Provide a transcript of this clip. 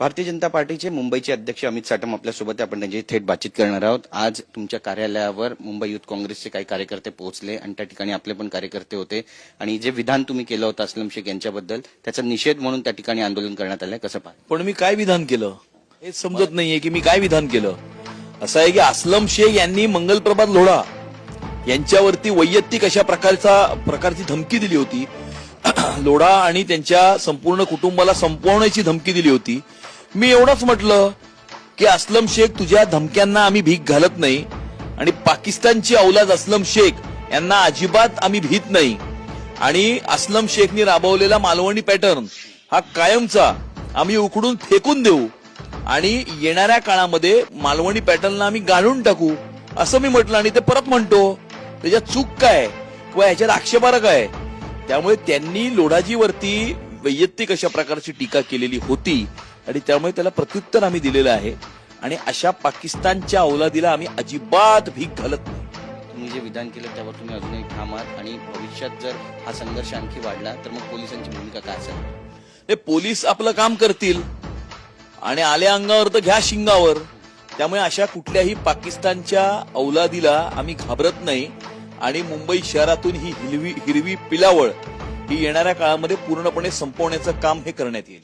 भारतीय जनता पार्टीचे मुंबईचे अध्यक्ष अमित साटम आपल्यासोबत आहे. आपण त्यांची थेट बातचीत करणार आहोत. आज तुमच्या कार्यालयावर मुंबई युथ काँग्रेसचे काही कार्यकर्ते पोहोचले आणि त्या ठिकाणी आपले पण कार्यकर्ते होते आणि जे विधान तुम्ही केलं होतं अस्लम शेख यांच्याबद्दल त्याचा निषेध म्हणून त्या ठिकाणी आंदोलन करण्यात आलंय. कसं पाहता? पण मी काय विधान केलं हे समजत नाहीये की मी काय विधान केलं. असं आहे की अस्लम शेख यांनी मंगलप्रभात लोढा यांच्यावरती वैयक्तिक अशा प्रकारची धमकी दिली होती. लोढा आणि त्यांच्या संपूर्ण कुटुंबाला संपवण्याची धमकी दिली होती. मी एवढंच म्हटलं की अस्लम शेख तुझ्या धमक्यांना आम्ही भीक घालत नाही आणि पाकिस्तानची औलाद अस्लम शेख यांना अजिबात आम्ही भीत नाही आणि अस्लम शेखनी राबवलेला मालवणी पॅटर्न हा कायमचा आम्ही उखडून फेकून देऊ आणि येणाऱ्या काळामध्ये मालवणी पॅटर्नला आम्ही गाळून टाकू असं मी म्हटलं. आणि ते परत म्हणतो त्याच्यात चूक काय किंवा ह्याच्यात आक्षेपार्ह काय. त्यामुळे त्यांनी लोढाजीवरती वैयक्तिक अशा प्रकारची टीका केलेली होती आणि त्यामुळे त्याला प्रत्युत्तर आम्ही दिलेलं आहे आणि अशा पाकिस्तानच्या औलादीला आम्ही अजिबात भीक घालत नाही. तुम्ही जे विधान केलं त्यावर तुम्ही अजूनही ठाम आहात आणि भविष्यात जर हा संघर्ष आणखी वाढला तर मग पोलिसांची भूमिका काय असेल? हे पोलीस आपलं काम करतील आणि आल्या अंगावर तर घ्या शिंगावर. त्यामुळे अशा कुठल्याही पाकिस्तानच्या औलादीला आम्ही घाबरत नाही आणि मुंबई शहरातून ही हिरवी पिलावळ ही येणाऱ्या काळामध्ये पूर्णपणे संपवण्याचं काम हे करण्यात येईल.